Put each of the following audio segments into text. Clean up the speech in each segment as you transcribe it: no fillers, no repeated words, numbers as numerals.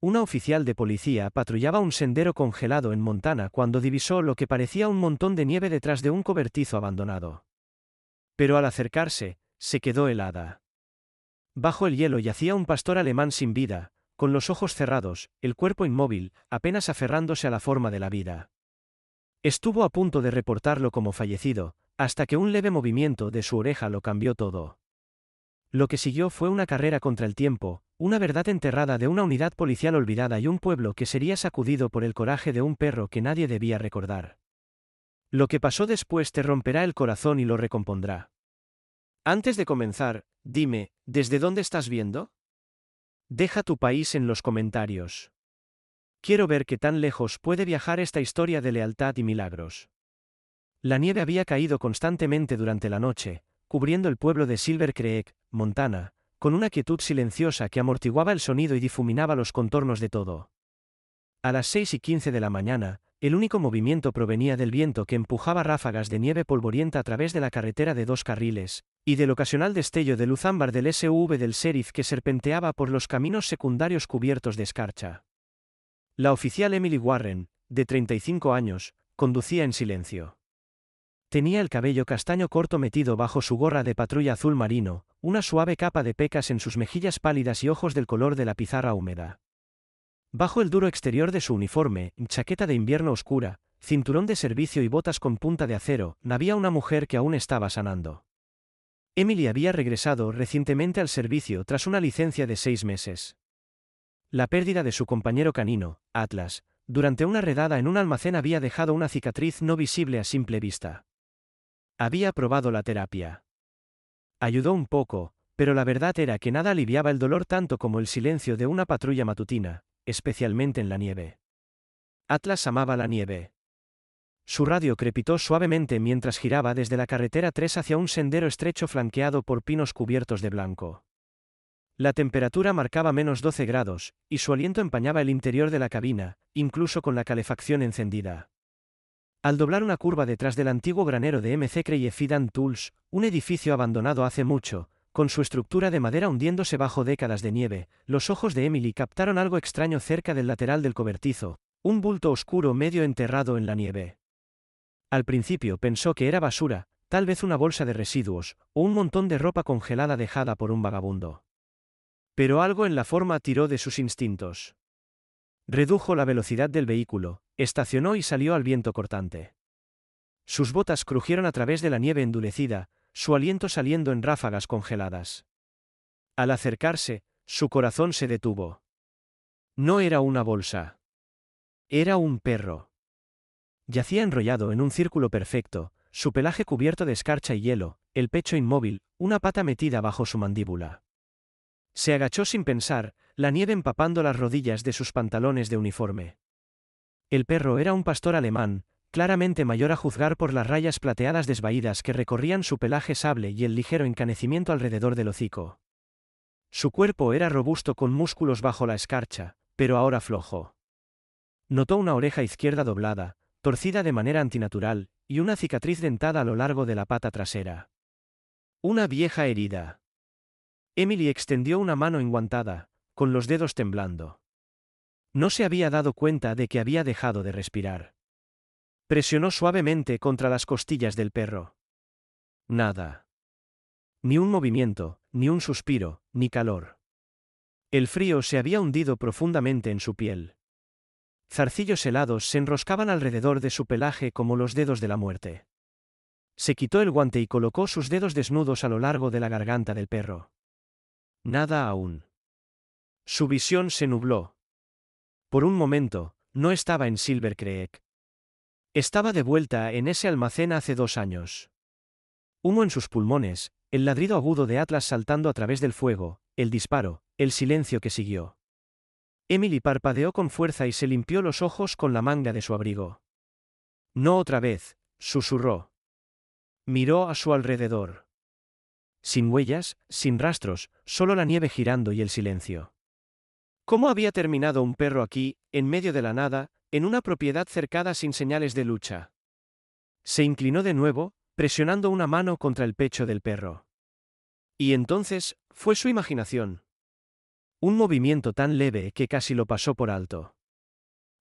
una oficial de policía patrullaba un sendero congelado en Montana cuando divisó lo que parecía un montón de nieve detrás de un cobertizo abandonado. Pero al acercarse, se quedó helada. Bajo el hielo yacía un pastor alemán sin vida, con los ojos cerrados, el cuerpo inmóvil, apenas aferrándose a la forma de la vida. Estuvo a punto de reportarlo como fallecido, hasta que un leve movimiento de su oreja lo cambió todo. Lo que siguió fue una carrera contra el tiempo, una verdad enterrada de una unidad policial olvidada y un pueblo que sería sacudido por el coraje de un perro que nadie debía recordar. Lo que pasó después te romperá el corazón y lo recompondrá. Antes de comenzar, dime, ¿desde dónde estás viendo? Deja tu país en los comentarios. Quiero ver qué tan lejos puede viajar esta historia de lealtad y milagros. La nieve había caído constantemente durante la noche, cubriendo el pueblo de Silver Creek, Montana, con una quietud silenciosa que amortiguaba el sonido y difuminaba los contornos de todo. A las 6:15 de la mañana, el único movimiento provenía del viento que empujaba ráfagas de nieve polvorienta a través de la carretera de 2 carriles, y del ocasional destello de luz ámbar del SUV del sheriff que serpenteaba por los caminos secundarios cubiertos de escarcha. La oficial Emily Warren, de 35 años, conducía en silencio. Tenía el cabello castaño corto metido bajo su gorra de patrulla azul marino, una suave capa de pecas en sus mejillas pálidas y ojos del color de la pizarra húmeda. Bajo el duro exterior de su uniforme, chaqueta de invierno oscura, cinturón de servicio y botas con punta de acero, había una mujer que aún estaba sanando. Emily había regresado recientemente al servicio tras una licencia de 6 meses. La pérdida de su compañero canino, Atlas, durante una redada en un almacén había dejado una cicatriz no visible a simple vista. Había probado la terapia. Ayudó un poco, pero la verdad era que nada aliviaba el dolor tanto como el silencio de una patrulla matutina, especialmente en la nieve. Atlas amaba la nieve. Su radio crepitó suavemente mientras giraba desde la carretera 3 hacia un sendero estrecho flanqueado por pinos cubiertos de blanco. La temperatura marcaba -12 grados, y su aliento empañaba el interior de la cabina, incluso con la calefacción encendida. Al doblar una curva detrás del antiguo granero de MC Creye Feed and Tools, un edificio abandonado hace mucho, con su estructura de madera hundiéndose bajo décadas de nieve, los ojos de Emily captaron algo extraño cerca del lateral del cobertizo, un bulto oscuro medio enterrado en la nieve. Al principio pensó que era basura, tal vez una bolsa de residuos, o un montón de ropa congelada dejada por un vagabundo. Pero algo en la forma tiró de sus instintos. Redujo la velocidad del vehículo, estacionó y salió al viento cortante. Sus botas crujieron a través de la nieve endurecida, su aliento saliendo en ráfagas congeladas. Al acercarse, su corazón se detuvo. No era una bolsa. Era un perro. Yacía enrollado en un círculo perfecto, su pelaje cubierto de escarcha y hielo, el pecho inmóvil, una pata metida bajo su mandíbula. Se agachó sin pensar, la nieve empapando las rodillas de sus pantalones de uniforme. El perro era un pastor alemán, claramente mayor a juzgar por las rayas plateadas desvaídas que recorrían su pelaje sable y el ligero encanecimiento alrededor del hocico. Su cuerpo era robusto con músculos bajo la escarcha, pero ahora flojo. Notó una oreja izquierda doblada, torcida de manera antinatural, y una cicatriz dentada a lo largo de la pata trasera. Una vieja herida. Emily extendió una mano enguantada, con los dedos temblando. No se había dado cuenta de que había dejado de respirar. Presionó suavemente contra las costillas del perro. Nada. Ni un movimiento, ni un suspiro, ni calor. El frío se había hundido profundamente en su piel. Zarcillos helados se enroscaban alrededor de su pelaje como los dedos de la muerte. Se quitó el guante y colocó sus dedos desnudos a lo largo de la garganta del perro. Nada aún. Su visión se nubló. Por un momento, no estaba en Silver Creek. Estaba de vuelta en ese almacén hace 2 años. Humo en sus pulmones, el ladrido agudo de Atlas saltando a través del fuego, el disparo, el silencio que siguió. Emily parpadeó con fuerza y se limpió los ojos con la manga de su abrigo. No otra vez, susurró. Miró a su alrededor. Sin huellas, sin rastros, solo la nieve girando y el silencio. ¿Cómo había terminado un perro aquí, en medio de la nada, en una propiedad cercada sin señales de lucha? Se inclinó de nuevo, presionando una mano contra el pecho del perro. Y entonces, fue su imaginación. Un movimiento tan leve que casi lo pasó por alto.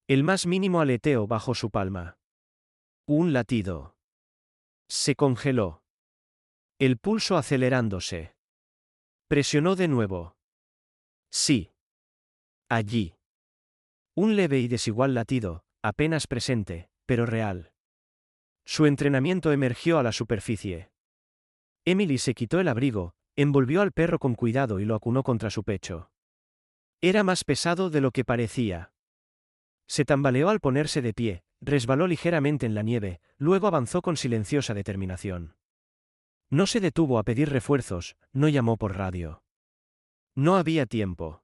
El más mínimo aleteo bajo su palma. Un latido. Se congeló. El pulso acelerándose. Presionó de nuevo. Sí. Allí. Un leve y desigual latido, apenas presente, pero real. Su entrenamiento emergió a la superficie. Emily se quitó el abrigo, envolvió al perro con cuidado y lo acunó contra su pecho. Era más pesado de lo que parecía. Se tambaleó al ponerse de pie, resbaló ligeramente en la nieve, luego avanzó con silenciosa determinación. No se detuvo a pedir refuerzos, no llamó por radio. No había tiempo.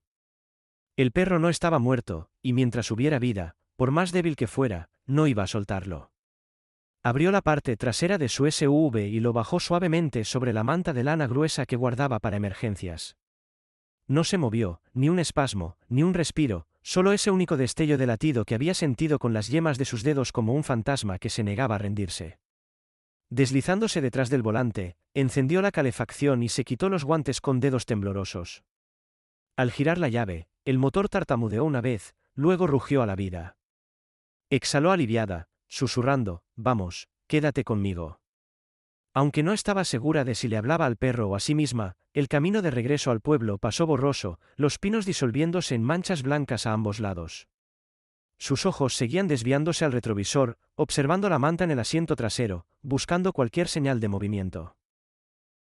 El perro no estaba muerto, y mientras hubiera vida, por más débil que fuera, no iba a soltarlo. Abrió la parte trasera de su SUV y lo bajó suavemente sobre la manta de lana gruesa que guardaba para emergencias. No se movió, ni un espasmo, ni un respiro, solo ese único destello de latido que había sentido con las yemas de sus dedos como un fantasma que se negaba a rendirse. Deslizándose detrás del volante, encendió la calefacción y se quitó los guantes con dedos temblorosos. Al girar la llave, el motor tartamudeó una vez, luego rugió a la vida. Exhaló aliviada, susurrando, «Vamos, quédate conmigo». Aunque no estaba segura de si le hablaba al perro o a sí misma, el camino de regreso al pueblo pasó borroso, los pinos disolviéndose en manchas blancas a ambos lados. Sus ojos seguían desviándose al retrovisor, observando la manta en el asiento trasero, buscando cualquier señal de movimiento.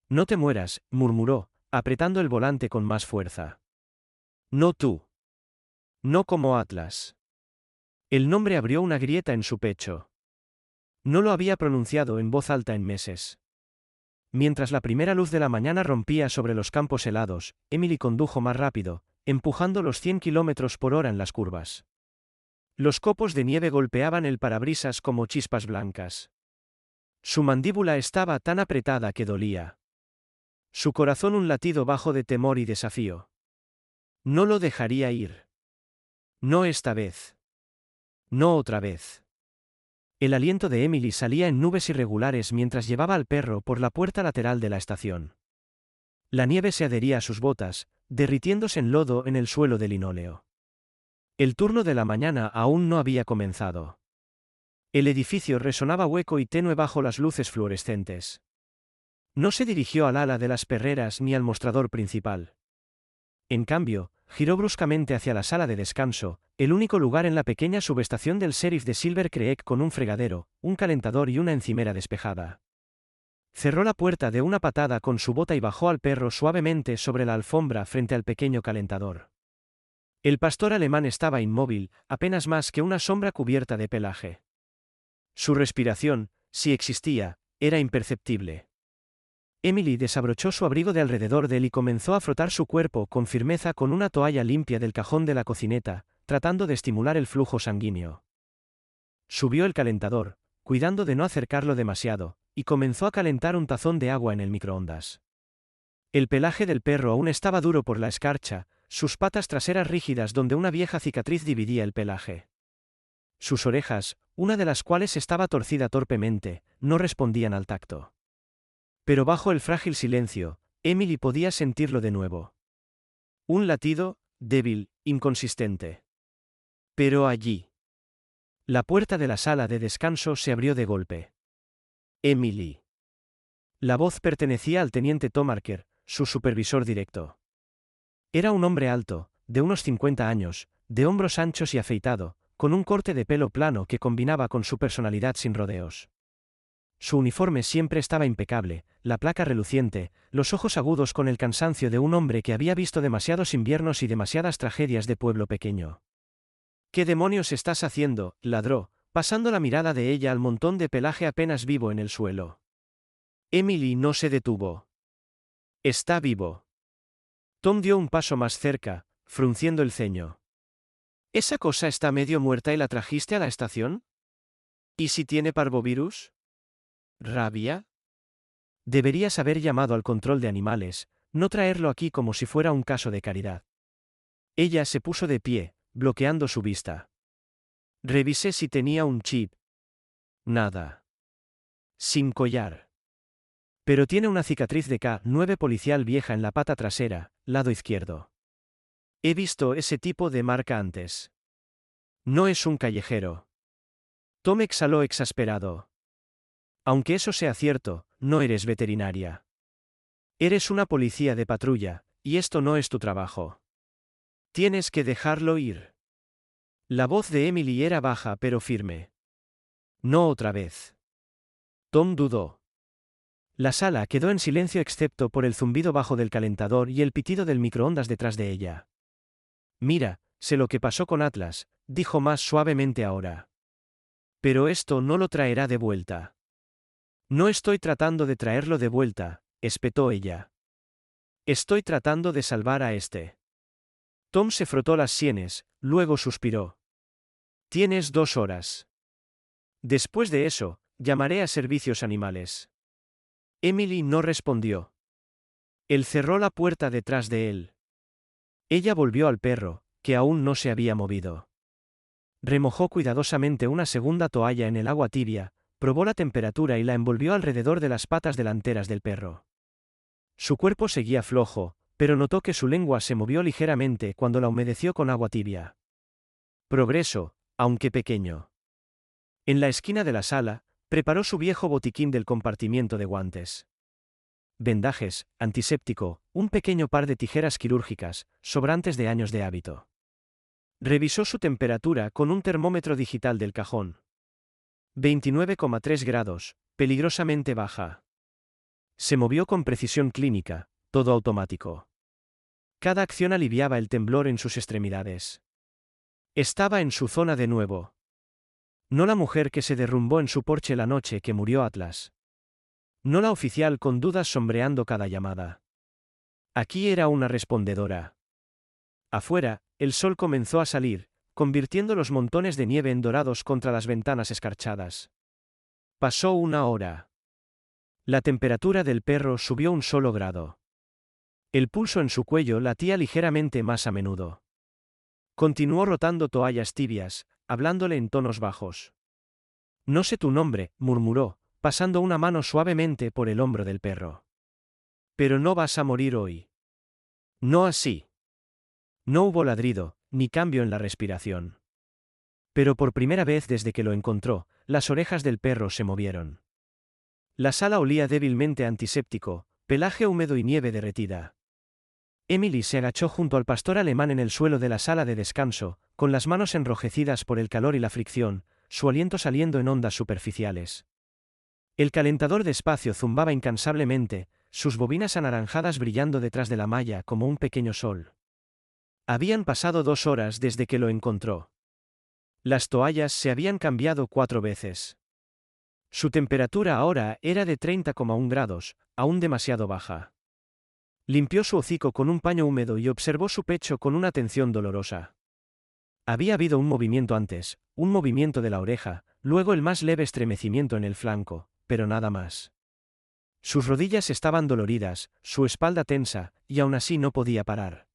«No te mueras», murmuró, apretando el volante con más fuerza. «No tú. No como Atlas». El nombre abrió una grieta en su pecho. No lo había pronunciado en voz alta en meses. Mientras la primera luz de la mañana rompía sobre los campos helados, Emily condujo más rápido, empujando los 100 kilómetros por hora en las curvas. Los copos de nieve golpeaban el parabrisas como chispas blancas. Su mandíbula estaba tan apretada que dolía. Su corazón un latido bajo de temor y desafío. No lo dejaría ir. No esta vez. No otra vez. El aliento de Emily salía en nubes irregulares mientras llevaba al perro por la puerta lateral de la estación. La nieve se adhería a sus botas, derritiéndose en lodo en el suelo de linóleo. El turno de la mañana aún no había comenzado. El edificio resonaba hueco y tenue bajo las luces fluorescentes. No se dirigió al ala de las perreras ni al mostrador principal. En cambio, giró bruscamente hacia la sala de descanso, el único lugar en la pequeña subestación del sheriff de Silver Creek con un fregadero, un calentador y una encimera despejada. Cerró la puerta de una patada con su bota y bajó al perro suavemente sobre la alfombra frente al pequeño calentador. El pastor alemán estaba inmóvil, apenas más que una sombra cubierta de pelaje. Su respiración, si existía, era imperceptible. Emily desabrochó su abrigo de alrededor de él y comenzó a frotar su cuerpo con firmeza con una toalla limpia del cajón de la cocineta, tratando de estimular el flujo sanguíneo. Subió el calentador, cuidando de no acercarlo demasiado, y comenzó a calentar un tazón de agua en el microondas. El pelaje del perro aún estaba duro por la escarcha, sus patas traseras rígidas donde una vieja cicatriz dividía el pelaje. Sus orejas, una de las cuales estaba torcida torpemente, no respondían al tacto. Pero bajo el frágil silencio, Emily podía sentirlo de nuevo. Un latido, débil, inconsistente. Pero allí. La puerta de la sala de descanso se abrió de golpe. Emily. La voz pertenecía al teniente Tomarker, su supervisor directo. Era un hombre alto, de unos 50 años, de hombros anchos y afeitado, con un corte de pelo plano que combinaba con su personalidad sin rodeos. Su uniforme siempre estaba impecable, la placa reluciente, los ojos agudos con el cansancio de un hombre que había visto demasiados inviernos y demasiadas tragedias de pueblo pequeño. «¿Qué demonios estás haciendo?», ladró, pasando la mirada de ella al montón de pelaje apenas vivo en el suelo. Emily no se detuvo. «Está vivo». Tom dio un paso más cerca, frunciendo el ceño. «¿Esa cosa está medio muerta y la trajiste a la estación? ¿Y si tiene parvovirus? ¿Rabia? Deberías haber llamado al control de animales, no traerlo aquí como si fuera un caso de caridad». Ella se puso de pie, bloqueando su vista. «Revisé si tenía un chip. Nada. Sin collar. Pero tiene una cicatriz de K9 policial vieja en la pata trasera, lado izquierdo». He visto ese tipo de marca antes. No es un callejero. Tom exhaló exasperado. Aunque eso sea cierto, no eres veterinaria. Eres una policía de patrulla, y esto no es tu trabajo. Tienes que dejarlo ir. La voz de Emily era baja pero firme. No otra vez. Tom dudó. La sala quedó en silencio excepto por el zumbido bajo del calentador y el pitido del microondas detrás de ella. Mira, sé lo que pasó con Atlas, dijo más suavemente ahora. Pero esto no lo traerá de vuelta. No estoy tratando de traerlo de vuelta, espetó ella. Estoy tratando de salvar a este. Tom se frotó las sienes, luego suspiró. Tienes 2 horas. Después de eso, llamaré a servicios animales. Emily no respondió. Él cerró la puerta detrás de él. Ella volvió al perro, que aún no se había movido. Remojó cuidadosamente una segunda toalla en el agua tibia, probó la temperatura y la envolvió alrededor de las patas delanteras del perro. Su cuerpo seguía flojo, pero notó que su lengua se movió ligeramente cuando la humedeció con agua tibia. Progreso, aunque pequeño. En la esquina de la sala, preparó su viejo botiquín del compartimiento de guantes. Vendajes, antiséptico, un pequeño par de tijeras quirúrgicas, sobrantes de años de hábito. Revisó su temperatura con un termómetro digital del cajón. 29,3 grados, peligrosamente baja. Se movió con precisión clínica, todo automático. Cada acción aliviaba el temblor en sus extremidades. Estaba en su zona de nuevo. No la mujer que se derrumbó en su porche la noche que murió Atlas. No la oficial con dudas sombreando cada llamada. Aquí era una respondedora. Afuera, el sol comenzó a salir, convirtiendo los montones de nieve en dorados contra las ventanas escarchadas. Pasó 1 hora. La temperatura del perro subió un solo grado. El pulso en su cuello latía ligeramente más a menudo. Continuó rotando toallas tibias, hablándole en tonos bajos. No sé tu nombre, murmuró, pasando una mano suavemente por el hombro del perro. Pero no vas a morir hoy. No así. No hubo ladrido, ni cambio en la respiración. Pero por primera vez desde que lo encontró, las orejas del perro se movieron. La sala olía débilmente a antiséptico, pelaje húmedo y nieve derretida. Emily se agachó junto al pastor alemán en el suelo de la sala de descanso, con las manos enrojecidas por el calor y la fricción, su aliento saliendo en ondas superficiales. El calentador despacio zumbaba incansablemente, sus bobinas anaranjadas brillando detrás de la malla como un pequeño sol. Habían pasado 2 horas desde que lo encontró. Las toallas se habían cambiado 4 veces. Su temperatura ahora era de 30,1 grados, aún demasiado baja. Limpió su hocico con un paño húmedo y observó su pecho con una tensión dolorosa. Había habido un movimiento antes, un movimiento de la oreja, luego el más leve estremecimiento en el flanco, pero nada más. Sus rodillas estaban doloridas, su espalda tensa, y aún así no podía parar.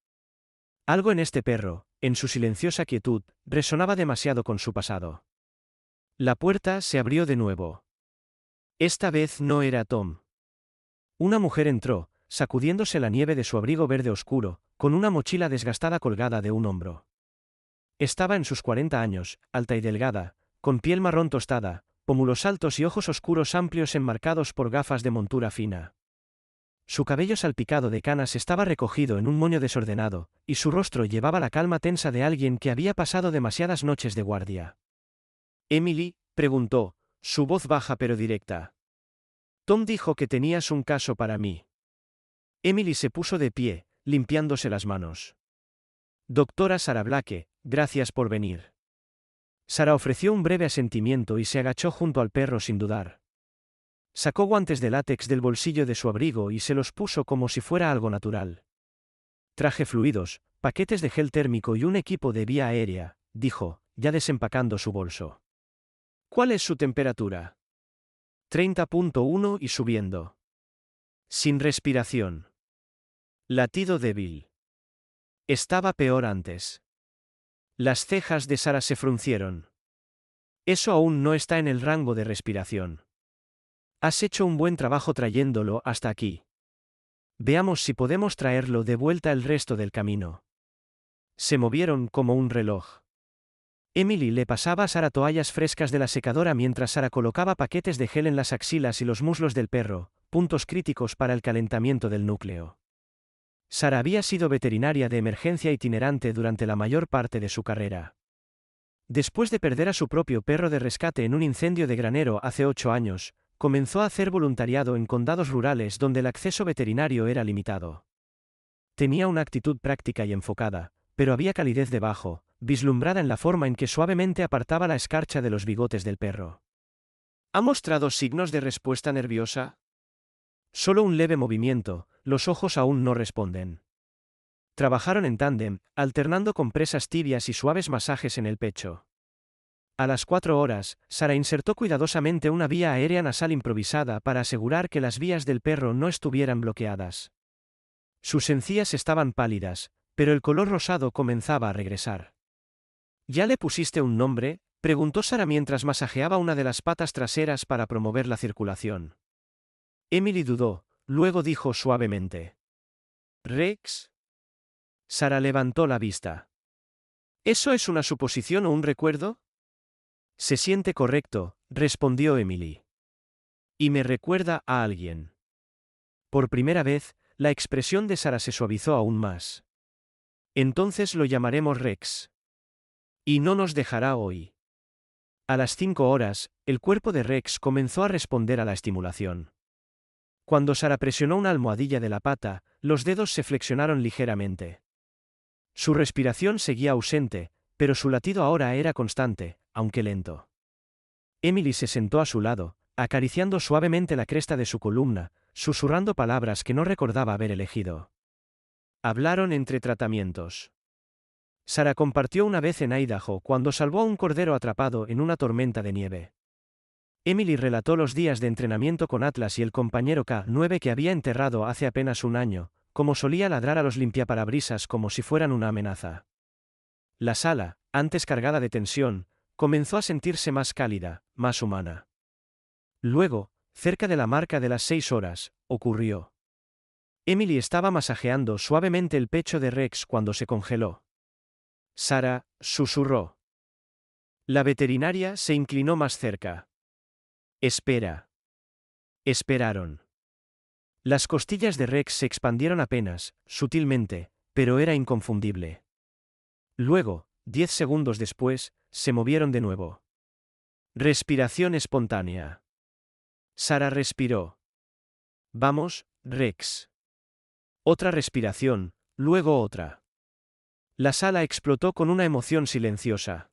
Algo en este perro, en su silenciosa quietud, resonaba demasiado con su pasado. La puerta se abrió de nuevo. Esta vez no era Tom. Una mujer entró, sacudiéndose la nieve de su abrigo verde oscuro, con una mochila desgastada colgada de un hombro. Estaba en sus 40 años, alta y delgada, con piel marrón tostada, pómulos altos y ojos oscuros amplios enmarcados por gafas de montura fina. Su cabello salpicado de canas estaba recogido en un moño desordenado, y su rostro llevaba la calma tensa de alguien que había pasado demasiadas noches de guardia. «Emily», preguntó, su voz baja pero directa. «Tom dijo que tenías un caso para mí». Emily se puso de pie, limpiándose las manos. «Doctora Sarah Blake, gracias por venir». Sara ofreció un breve asentimiento y se agachó junto al perro sin dudar. Sacó guantes de látex del bolsillo de su abrigo y se los puso como si fuera algo natural. «Traje fluidos, paquetes de gel térmico y un equipo de vía aérea», dijo, ya desempacando su bolso. «¿Cuál es su temperatura?» 30,1 y subiendo. Sin respiración. Latido débil. Estaba peor antes. Las cejas de Sara se fruncieron. Eso aún no está en el rango de respiración. Has hecho un buen trabajo trayéndolo hasta aquí. Veamos si podemos traerlo de vuelta el resto del camino. Se movieron como un reloj. Emily le pasaba a Sara toallas frescas de la secadora mientras Sara colocaba paquetes de gel en las axilas y los muslos del perro, puntos críticos para el calentamiento del núcleo. Sara había sido veterinaria de emergencia itinerante durante la mayor parte de su carrera. Después de perder a su propio perro de rescate en un incendio de granero hace 8 años, comenzó a hacer voluntariado en condados rurales donde el acceso veterinario era limitado. Tenía una actitud práctica y enfocada, pero había calidez debajo, vislumbrada en la forma en que suavemente apartaba la escarcha de los bigotes del perro. ¿Ha mostrado signos de respuesta nerviosa? Solo un leve movimiento, los ojos aún no responden. Trabajaron en tándem, alternando compresas tibias y suaves masajes en el pecho. A las 4 horas, Sara insertó cuidadosamente una vía aérea nasal improvisada para asegurar que las vías del perro no estuvieran bloqueadas. Sus encías estaban pálidas, pero el color rosado comenzaba a regresar. ¿Ya le pusiste un nombre?, preguntó Sara mientras masajeaba una de las patas traseras para promover la circulación. Emily dudó, luego dijo suavemente: ¿Rex? Sara levantó la vista. ¿Eso es una suposición o un recuerdo? Se siente correcto, respondió Emily. Y me recuerda a alguien. Por primera vez, la expresión de Sara se suavizó aún más. Entonces lo llamaremos Rex. Y no nos dejará hoy. A las 5 horas, el cuerpo de Rex comenzó a responder a la estimulación. Cuando Sara presionó una almohadilla de la pata, los dedos se flexionaron ligeramente. Su respiración seguía ausente, pero su latido ahora era constante, aunque lento. Emily se sentó a su lado, acariciando suavemente la cresta de su columna, susurrando palabras que no recordaba haber elegido. Hablaron entre tratamientos. Sara compartió una vez en Idaho cuando salvó a un cordero atrapado en una tormenta de nieve. Emily relató los días de entrenamiento con Atlas y el compañero K9 que había enterrado hace apenas un año, como solía ladrar a los limpiaparabrisas como si fueran una amenaza. La sala, antes cargada de tensión, comenzó a sentirse más cálida, más humana. Luego, cerca de la marca de las 6 horas, ocurrió. Emily estaba masajeando suavemente el pecho de Rex cuando se congeló. Sara susurró. La veterinaria se inclinó más cerca. Espera. Esperaron. Las costillas de Rex se expandieron apenas, sutilmente, pero era inconfundible. Luego, 10 segundos después, se movieron de nuevo. Respiración espontánea. Sara respiró. Vamos, Rex. Otra respiración, luego otra. La sala explotó con una emoción silenciosa.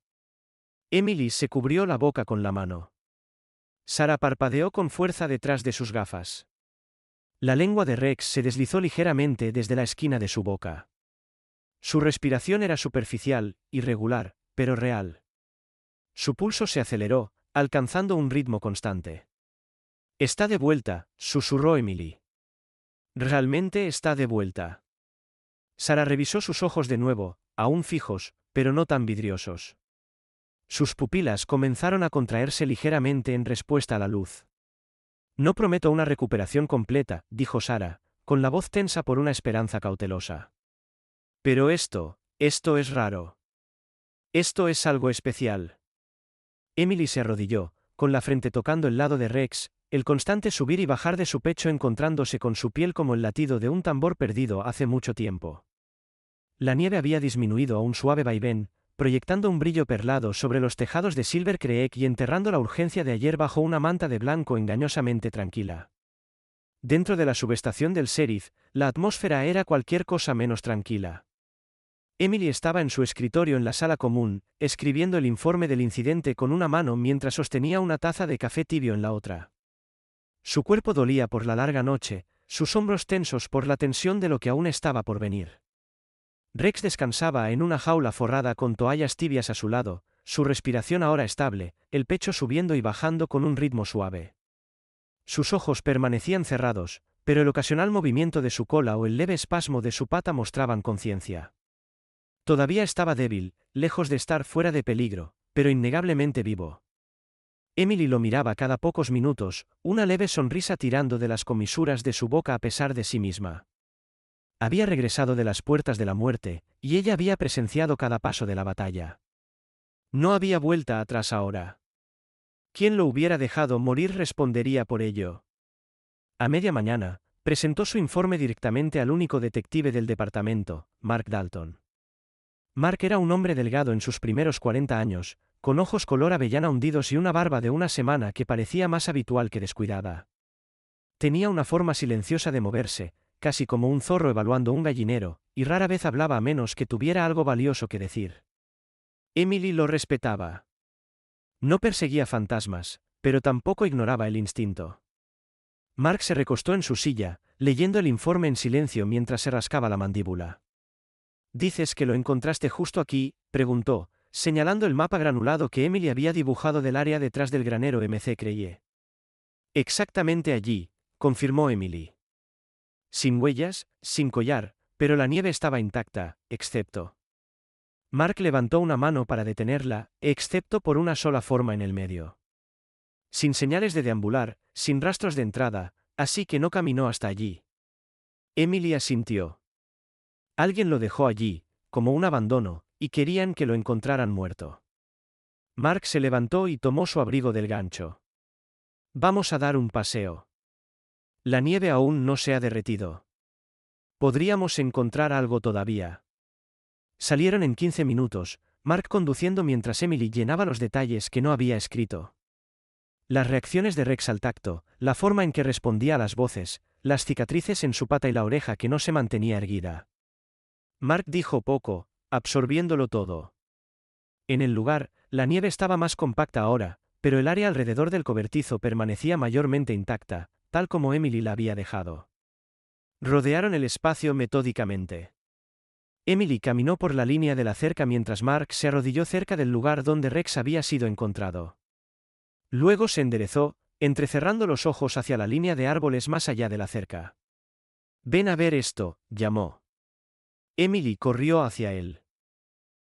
Emily se cubrió la boca con la mano. Sara parpadeó con fuerza detrás de sus gafas. La lengua de Rex se deslizó ligeramente desde la esquina de su boca. Su respiración era superficial, irregular, pero real. Su pulso se aceleró, alcanzando un ritmo constante. Está de vuelta, susurró Emily. Realmente está de vuelta. Sara revisó sus ojos de nuevo, aún fijos, pero no tan vidriosos. Sus pupilas comenzaron a contraerse ligeramente en respuesta a la luz. No prometo una recuperación completa, dijo Sara, con la voz tensa por una esperanza cautelosa. Pero esto es raro. Esto es algo especial. Emily se arrodilló, con la frente tocando el lado de Rex, el constante subir y bajar de su pecho encontrándose con su piel como el latido de un tambor perdido hace mucho tiempo. La nieve había disminuido a un suave vaivén, proyectando un brillo perlado sobre los tejados de Silver Creek y enterrando la urgencia de ayer bajo una manta de blanco engañosamente tranquila. Dentro de la subestación del sheriff, la atmósfera era cualquier cosa menos tranquila. Emily estaba en su escritorio en la sala común, escribiendo el informe del incidente con una mano mientras sostenía una taza de café tibio en la otra. Su cuerpo dolía por la larga noche, sus hombros tensos por la tensión de lo que aún estaba por venir. Rex descansaba en una jaula forrada con toallas tibias a su lado, su respiración ahora estable, el pecho subiendo y bajando con un ritmo suave. Sus ojos permanecían cerrados, pero el ocasional movimiento de su cola o el leve espasmo de su pata mostraban conciencia. Todavía estaba débil, lejos de estar fuera de peligro, pero innegablemente vivo. Emily lo miraba cada pocos minutos, una leve sonrisa tirando de las comisuras de su boca a pesar de sí misma. Había regresado de las puertas de la muerte, y ella había presenciado cada paso de la batalla. No había vuelta atrás ahora. Quien lo hubiera dejado morir respondería por ello. A media mañana, presentó su informe directamente al único detective del departamento, Mark Dalton. Mark era un hombre delgado en sus primeros 40 años, con ojos color avellana hundidos y una barba de una semana que parecía más habitual que descuidada. Tenía una forma silenciosa de moverse, casi como un zorro evaluando un gallinero, y rara vez hablaba a menos que tuviera algo valioso que decir. Emily lo respetaba. No perseguía fantasmas, pero tampoco ignoraba el instinto. Mark se recostó en su silla, leyendo el informe en silencio mientras se rascaba la mandíbula. «¿Dices que lo encontraste justo aquí?», preguntó, señalando el mapa granulado que Emily había dibujado del área detrás del granero MC Creye. «Exactamente allí», confirmó Emily. Sin huellas, sin collar, pero la nieve estaba intacta, excepto. Mark levantó una mano para detenerla, excepto por una sola forma en el medio. Sin señales de deambular, sin rastros de entrada, así que no caminó hasta allí. Emily asintió. Alguien lo dejó allí, como un abandono, y querían que lo encontraran muerto. Mark se levantó y tomó su abrigo del gancho. «Vamos a dar un paseo. La nieve aún no se ha derretido. Podríamos encontrar algo todavía». Salieron en 15 minutos, Mark conduciendo mientras Emily llenaba los detalles que no había escrito. Las reacciones de Rex al tacto, la forma en que respondía a las voces, las cicatrices en su pata y la oreja que no se mantenía erguida. Mark dijo poco, absorbiéndolo todo. En el lugar, la nieve estaba más compacta ahora, pero el área alrededor del cobertizo permanecía mayormente intacta, tal como Emily la había dejado. Rodearon el espacio metódicamente. Emily caminó por la línea de la cerca mientras Mark se arrodilló cerca del lugar donde Rex había sido encontrado. Luego se enderezó, entrecerrando los ojos hacia la línea de árboles más allá de la cerca. «Ven a ver esto», llamó. Emily corrió hacia él.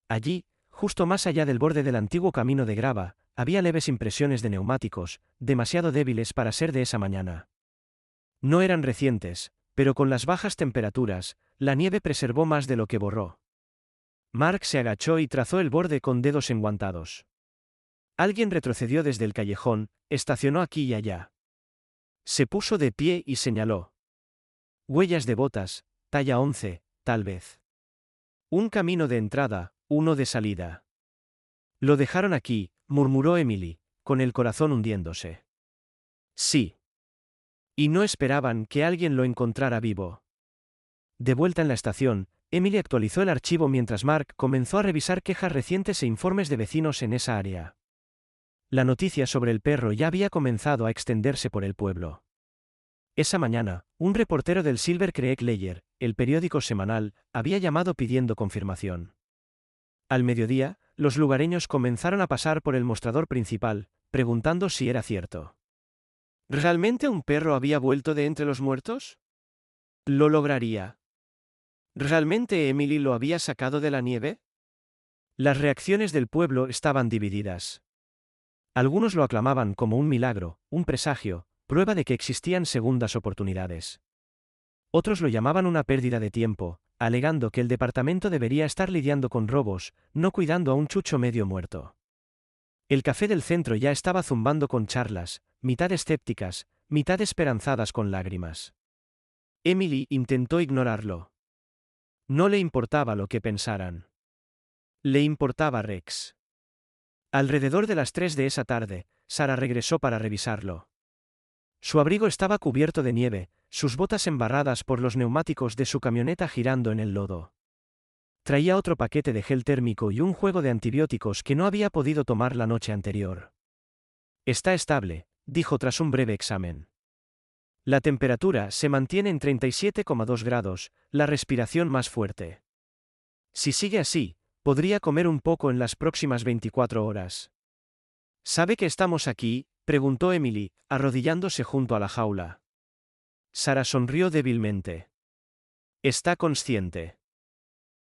Allí, justo más allá del borde del antiguo camino de grava, había leves impresiones de neumáticos, demasiado débiles para ser de esa mañana. No eran recientes, pero con las bajas temperaturas, la nieve preservó más de lo que borró. Mark se agachó y trazó el borde con dedos enguantados. Alguien retrocedió desde el callejón, estacionó aquí y allá. Se puso de pie y señaló. Huellas de botas, talla 11, tal vez. Un camino de entrada, uno de salida. Lo dejaron aquí, murmuró Emily, con el corazón hundiéndose. Sí. Y no esperaban que alguien lo encontrara vivo. De vuelta en la estación, Emily actualizó el archivo mientras Mark comenzó a revisar quejas recientes e informes de vecinos en esa área. La noticia sobre el perro ya había comenzado a extenderse por el pueblo. Esa mañana, un reportero del Silver Creek Ledger, el periódico semanal, había llamado pidiendo confirmación. Al mediodía, los lugareños comenzaron a pasar por el mostrador principal, preguntando si era cierto. ¿Realmente un perro había vuelto de entre los muertos? ¿Lo lograría? ¿Realmente Emily lo había sacado de la nieve? Las reacciones del pueblo estaban divididas. Algunos lo aclamaban como un milagro, un presagio, prueba de que existían segundas oportunidades. Otros lo llamaban una pérdida de tiempo, alegando que el departamento debería estar lidiando con robos, no cuidando a un chucho medio muerto. El café del centro ya estaba zumbando con charlas, mitad escépticas, mitad esperanzadas con lágrimas. Emily intentó ignorarlo. No le importaba lo que pensaran. Le importaba Rex. Alrededor de las 3 de esa tarde, Sara regresó para revisarlo. Su abrigo estaba cubierto de nieve, sus botas embarradas por los neumáticos de su camioneta girando en el lodo. Traía otro paquete de gel térmico y un juego de antibióticos que no había podido tomar la noche anterior. Está estable, dijo tras un breve examen. La temperatura se mantiene en 37,2 grados, la respiración más fuerte. Si sigue así, podría comer un poco en las próximas 24 horas. ¿Sabe que estamos aquí?, preguntó Emily, arrodillándose junto a la jaula. Sara sonrió débilmente. Está consciente.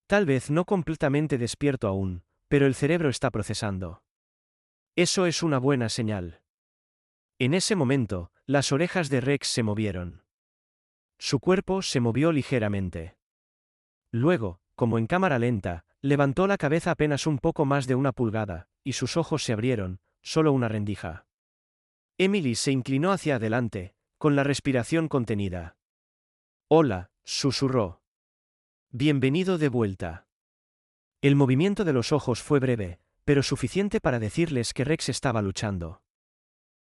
Tal vez no completamente despierto aún, pero el cerebro está procesando. Eso es una buena señal. En ese momento, las orejas de Rex se movieron. Su cuerpo se movió ligeramente. Luego, como en cámara lenta, levantó la cabeza apenas un poco más de 1 pulgada, y sus ojos se abrieron, solo una rendija. Emily se inclinó hacia adelante, con la respiración contenida. «Hola», susurró. «Bienvenido de vuelta». El movimiento de los ojos fue breve, pero suficiente para decirles que Rex estaba luchando.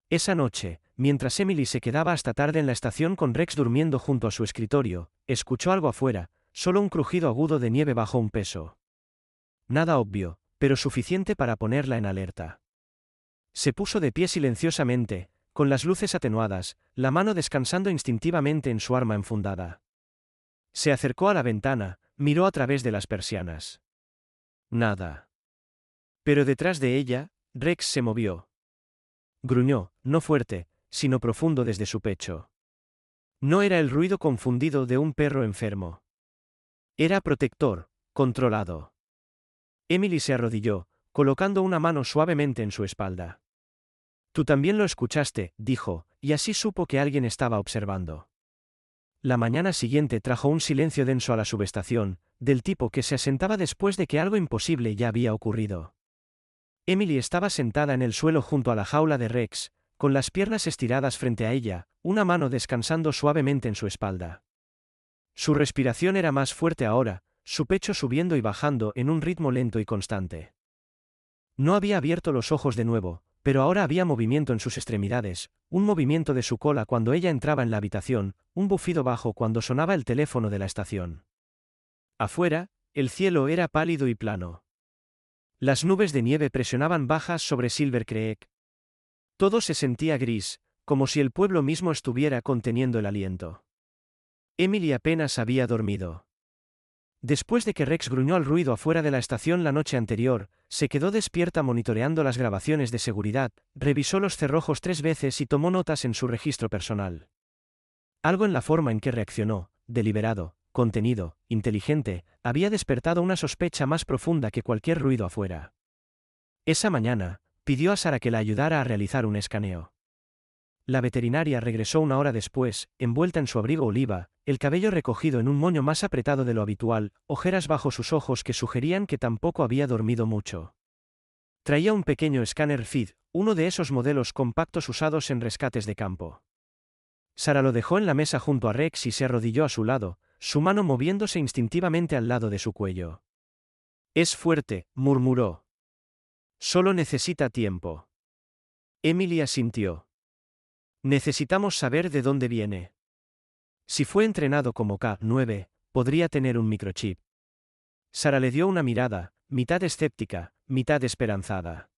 Esa noche, mientras Emily se quedaba hasta tarde en la estación con Rex durmiendo junto a su escritorio, escuchó algo afuera, solo un crujido agudo de nieve bajo un peso. Nada obvio, pero suficiente para ponerla en alerta. Se puso de pie silenciosamente, con las luces atenuadas, la mano descansando instintivamente en su arma enfundada. Se acercó a la ventana, miró a través de las persianas. Nada. Pero detrás de ella, Rex se movió. Gruñó, no fuerte, sino profundo desde su pecho. No era el ruido confundido de un perro enfermo. Era protector, controlado. Emily se arrodilló, colocando una mano suavemente en su espalda. «Tú también lo escuchaste», dijo, y así supo que alguien estaba observando. La mañana siguiente trajo un silencio denso a la subestación, del tipo que se asentaba después de que algo imposible ya había ocurrido. Emily estaba sentada en el suelo junto a la jaula de Rex, con las piernas estiradas frente a ella, una mano descansando suavemente en su espalda. Su respiración era más fuerte ahora, su pecho subiendo y bajando en un ritmo lento y constante. No había abierto los ojos de nuevo, pero ahora había movimiento en sus extremidades, un movimiento de su cola cuando ella entraba en la habitación, un bufido bajo cuando sonaba el teléfono de la estación. Afuera, el cielo era pálido y plano. Las nubes de nieve presionaban bajas sobre Silver Creek. Todo se sentía gris, como si el pueblo mismo estuviera conteniendo el aliento. Emily apenas había dormido. Después de que Rex gruñó al ruido afuera de la estación la noche anterior, se quedó despierta monitoreando las grabaciones de seguridad, revisó los cerrojos 3 veces y tomó notas en su registro personal. Algo en la forma en que reaccionó, deliberado, contenido, inteligente, había despertado una sospecha más profunda que cualquier ruido afuera. Esa mañana, pidió a Sarah que la ayudara a realizar un escaneo. La veterinaria regresó 1 hora después, envuelta en su abrigo oliva, el cabello recogido en un moño más apretado de lo habitual, ojeras bajo sus ojos que sugerían que tampoco había dormido mucho. Traía un pequeño escáner FID, uno de esos modelos compactos usados en rescates de campo. Sarah lo dejó en la mesa junto a Rex y se arrodilló a su lado, su mano moviéndose instintivamente al lado de su cuello. «Es fuerte», murmuró. «Solo necesita tiempo». Emily asintió. «Necesitamos saber de dónde viene. Si fue entrenado como K9, podría tener un microchip». Sarah le dio una mirada, mitad escéptica, mitad esperanzada.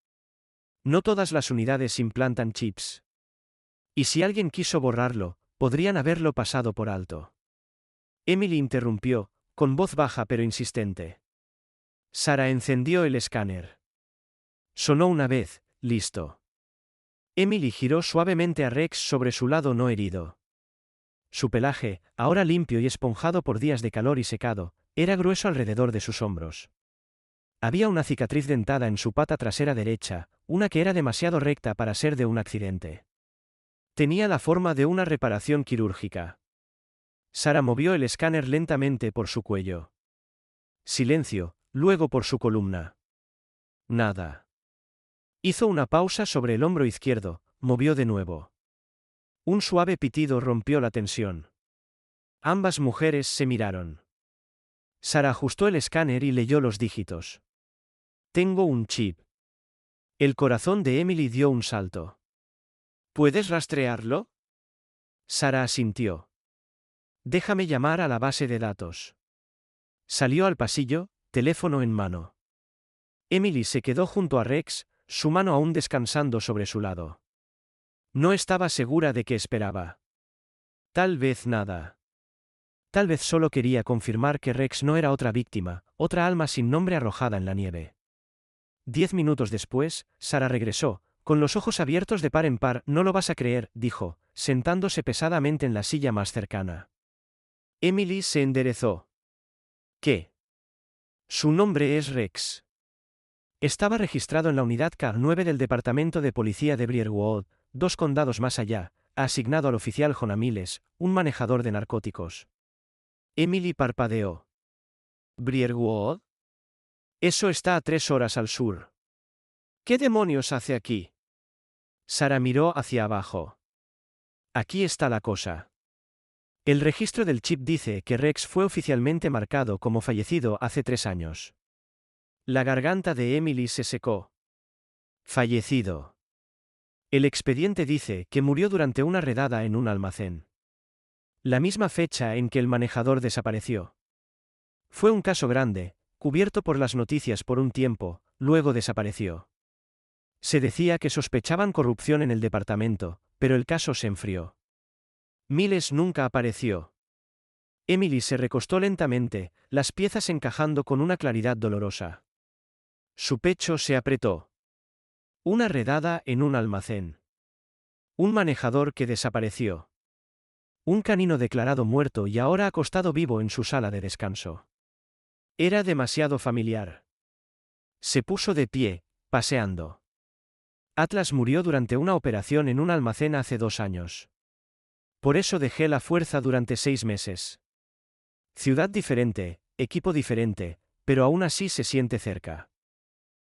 «No todas las unidades implantan chips. Y si alguien quiso borrarlo, podrían haberlo pasado por alto». Emily interrumpió, con voz baja pero insistente. Sarah encendió el escáner. Sonó una vez, listo. Emily giró suavemente a Rex sobre su lado no herido. Su pelaje, ahora limpio y esponjado por días de calor y secado, era grueso alrededor de sus hombros. Había una cicatriz dentada en su pata trasera derecha, una que era demasiado recta para ser de un accidente. Tenía la forma de una reparación quirúrgica. Sarah movió el escáner lentamente por su cuello. Silencio, luego por su columna. Nada. Hizo una pausa sobre el hombro izquierdo, movió de nuevo. Un suave pitido rompió la tensión. Ambas mujeres se miraron. Sarah ajustó el escáner y leyó los dígitos. «Tengo un chip». El corazón de Emily dio un salto. «¿Puedes rastrearlo?» Sarah asintió. «Déjame llamar a la base de datos». Salió al pasillo, teléfono en mano. Emily se quedó junto a Rex, su mano aún descansando sobre su lado. No estaba segura de qué esperaba. Tal vez nada. Tal vez solo quería confirmar que Rex no era otra víctima, otra alma sin nombre arrojada en la nieve. 10 minutos después, Sarah regresó, con los ojos abiertos de par en par. «No lo vas a creer», dijo, sentándose pesadamente en la silla más cercana. Emily se enderezó. «¿Qué?» «Su nombre es Rex. Estaba registrado en la unidad K9 del Departamento de Policía de Briarwood, 2 condados más allá, asignado al oficial Jonah Miles, un manejador de narcóticos». Emily parpadeó. ¿Brierwood? Eso está a 3 horas al sur. ¿Qué demonios hace aquí? Sara miró hacia abajo. Aquí está la cosa. El registro del chip dice que Rex fue oficialmente marcado como fallecido hace 3 años. La garganta de Emily se secó. Fallecido. El expediente dice que murió durante una redada en un almacén. La misma fecha en que el manejador desapareció. Fue un caso grande, cubierto por las noticias por un tiempo, luego desapareció. Se decía que sospechaban corrupción en el departamento, pero el caso se enfrió. Miles nunca apareció. Emily se recostó lentamente, las piezas encajando con una claridad dolorosa. Su pecho se apretó. Una redada en un almacén. Un manejador que desapareció. Un canino declarado muerto y ahora acostado vivo en su sala de descanso. Era demasiado familiar. Se puso de pie, paseando. Atlas murió durante una operación en un almacén hace 2 años. Por eso dejé la fuerza durante 6 meses. Ciudad diferente, equipo diferente, pero aún así se siente cerca.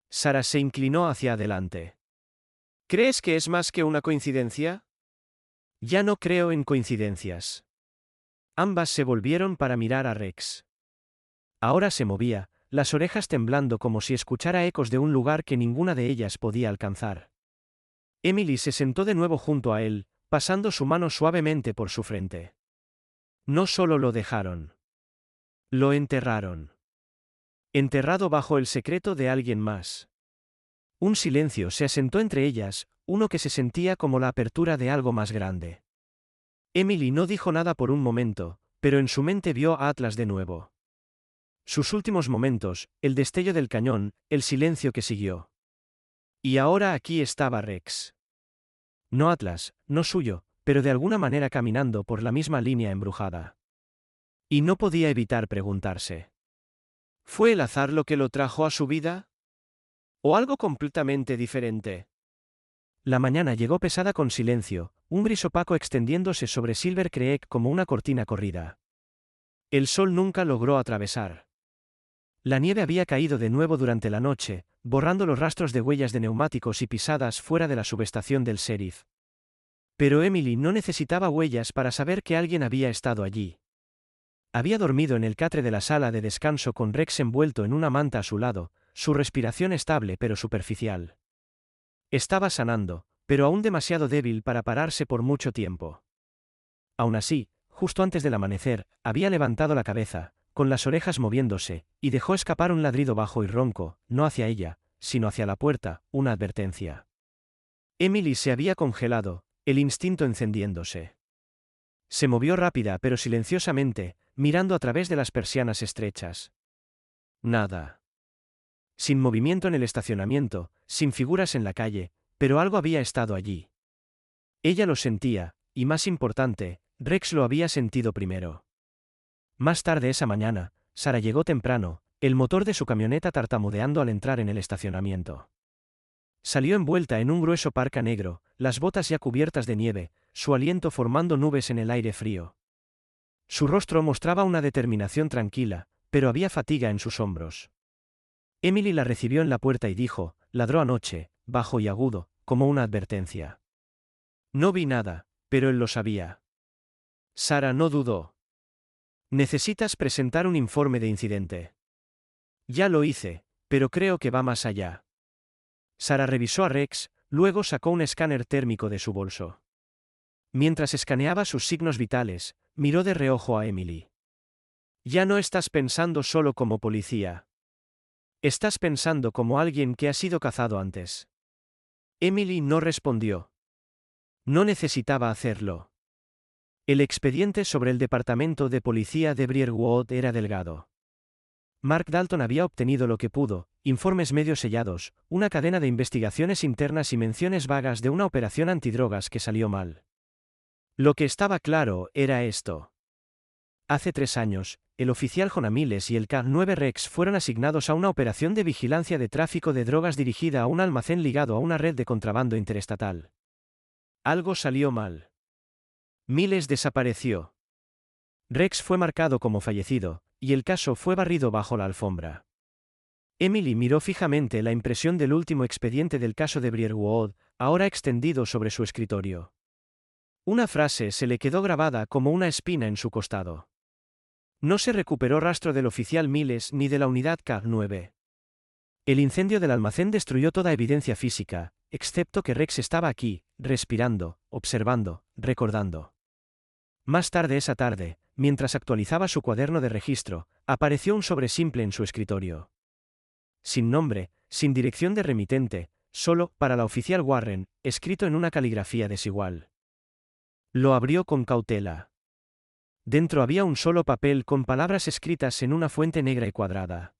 Sara se inclinó hacia adelante. ¿Crees que es más que una coincidencia? Ya no creo en coincidencias. Ambas se volvieron para mirar a Rex. Ahora se movía, las orejas temblando como si escuchara ecos de un lugar que ninguna de ellas podía alcanzar. Emily se sentó de nuevo junto a él, pasando su mano suavemente por su frente. No solo lo dejaron. Lo enterraron. Enterrado bajo el secreto de alguien más. Un silencio se asentó entre ellas, uno que se sentía como la apertura de algo más grande. Emily no dijo nada por un momento, pero en su mente vio a Atlas de nuevo. Sus últimos momentos, el destello del cañón, el silencio que siguió. Y ahora aquí estaba Rex. No Atlas, no suyo, pero de alguna manera caminando por la misma línea embrujada. Y no podía evitar preguntarse. ¿Fue el azar lo que lo trajo a su vida? ¿O algo completamente diferente? La mañana llegó pesada con silencio, un gris opaco extendiéndose sobre Silver Creek como una cortina corrida. El sol nunca logró atravesar. La nieve había caído de nuevo durante la noche, borrando los rastros de huellas de neumáticos y pisadas fuera de la subestación del sheriff. Pero Emily no necesitaba huellas para saber que alguien había estado allí. Había dormido en el catre de la sala de descanso con Rex envuelto en una manta a su lado, su respiración estable pero superficial. Estaba sanando, pero aún demasiado débil para pararse por mucho tiempo. Aún así, justo antes del amanecer, había levantado la cabeza, con las orejas moviéndose, y dejó escapar un ladrido bajo y ronco, no hacia ella, sino hacia la puerta, una advertencia. Emily se había congelado, el instinto encendiéndose. Se movió rápida pero silenciosamente, mirando a través de las persianas estrechas. Nada. Sin movimiento en el estacionamiento, sin figuras en la calle, pero algo había estado allí. Ella lo sentía, y más importante, Rex lo había sentido primero. Más tarde esa mañana, Sara llegó temprano, el motor de su camioneta tartamudeando al entrar en el estacionamiento. Salió envuelta en un grueso parca negro, las botas ya cubiertas de nieve, su aliento formando nubes en el aire frío. Su rostro mostraba una determinación tranquila, pero había fatiga en sus hombros. Emily la recibió en la puerta y dijo, ladró anoche, bajo y agudo, como una advertencia. No vi nada, pero él lo sabía. Sara no dudó. Necesitas presentar un informe de incidente. Ya lo hice, pero creo que va más allá. Sara revisó a Rex, luego sacó un escáner térmico de su bolso. Mientras escaneaba sus signos vitales, miró de reojo a Emily. Ya no estás pensando solo como policía. Estás pensando como alguien que ha sido cazado antes. Emily no respondió. No necesitaba hacerlo. El expediente sobre el departamento de policía de Brierwood era delgado. Mark Dalton había obtenido lo que pudo, informes medio sellados, una cadena de investigaciones internas y menciones vagas de una operación antidrogas que salió mal. Lo que estaba claro era esto. Hace 3 años, el oficial Jonamiles y el K-9 Rex fueron asignados a una operación de vigilancia de tráfico de drogas dirigida a un almacén ligado a una red de contrabando interestatal. Algo salió mal. Miles desapareció. Rex fue marcado como fallecido, y el caso fue barrido bajo la alfombra. Emily miró fijamente la impresión del último expediente del caso de Briarwood, ahora extendido sobre su escritorio. Una frase se le quedó grabada como una espina en su costado. No se recuperó rastro del oficial Miles ni de la unidad K-9. El incendio del almacén destruyó toda evidencia física, excepto que Rex estaba aquí, respirando, observando, recordando. Más tarde esa tarde, mientras actualizaba su cuaderno de registro, apareció un sobre simple en su escritorio. Sin nombre, sin dirección de remitente, solo, para la oficial Warren, escrito en una caligrafía desigual. Lo abrió con cautela. Dentro había un solo papel con palabras escritas en una fuente negra y cuadrada.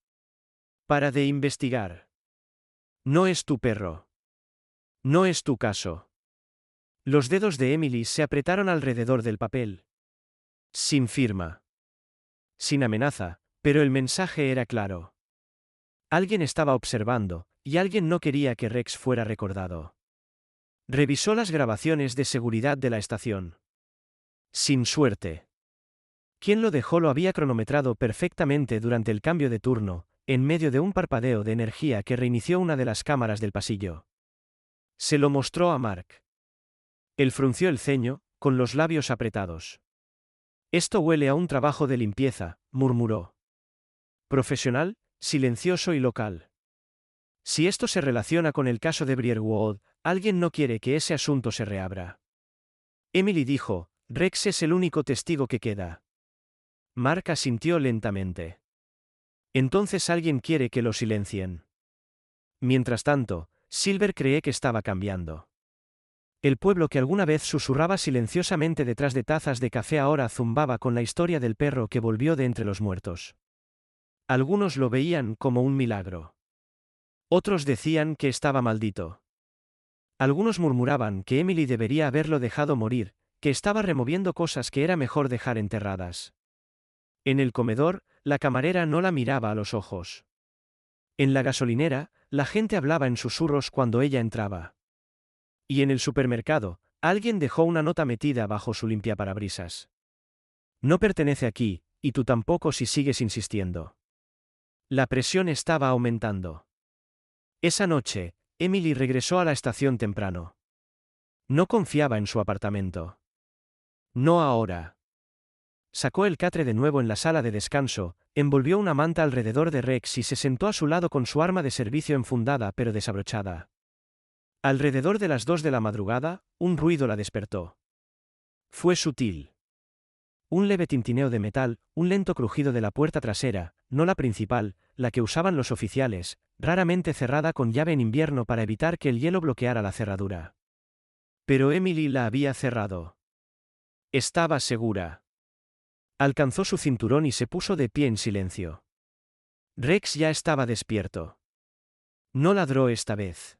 Para de investigar. No es tu perro. No es tu caso. Los dedos de Emily se apretaron alrededor del papel. Sin firma. Sin amenaza, pero el mensaje era claro. Alguien estaba observando, y alguien no quería que Rex fuera recordado. Revisó las grabaciones de seguridad de la estación. Sin suerte. Quien lo dejó lo había cronometrado perfectamente durante el cambio de turno, en medio de un parpadeo de energía que reinició una de las cámaras del pasillo. Se lo mostró a Mark. Él frunció el ceño, con los labios apretados. Esto huele a un trabajo de limpieza, murmuró. Profesional, silencioso y local. Si esto se relaciona con el caso de Briarwood, alguien no quiere que ese asunto se reabra. Emily dijo, Rex es el único testigo que queda. Mark asintió lentamente. Entonces alguien quiere que lo silencien. Mientras tanto, Silver cree que estaba cambiando. El pueblo que alguna vez susurraba silenciosamente detrás de tazas de café ahora zumbaba con la historia del perro que volvió de entre los muertos. Algunos lo veían como un milagro. Otros decían que estaba maldito. Algunos murmuraban que Emily debería haberlo dejado morir, que estaba removiendo cosas que era mejor dejar enterradas. En el comedor, la camarera no la miraba a los ojos. En la gasolinera, la gente hablaba en susurros cuando ella entraba. Y en el supermercado, alguien dejó una nota metida bajo su limpiaparabrisas. No pertenece aquí, y tú tampoco si sigues insistiendo. La presión estaba aumentando. Esa noche, Emily regresó a la estación temprano. No confiaba en su apartamento. No ahora. Sacó el catre de nuevo en la sala de descanso, envolvió una manta alrededor de Rex y se sentó a su lado con su arma de servicio enfundada pero desabrochada. Alrededor de las 2 de la madrugada, un ruido la despertó. Fue sutil. Un leve tintineo de metal, un lento crujido de la puerta trasera, no la principal, la que usaban los oficiales, raramente cerrada con llave en invierno para evitar que el hielo bloqueara la cerradura. Pero Emily la había cerrado. Estaba segura. Alcanzó su cinturón y se puso de pie en silencio. Rex ya estaba despierto. No ladró esta vez.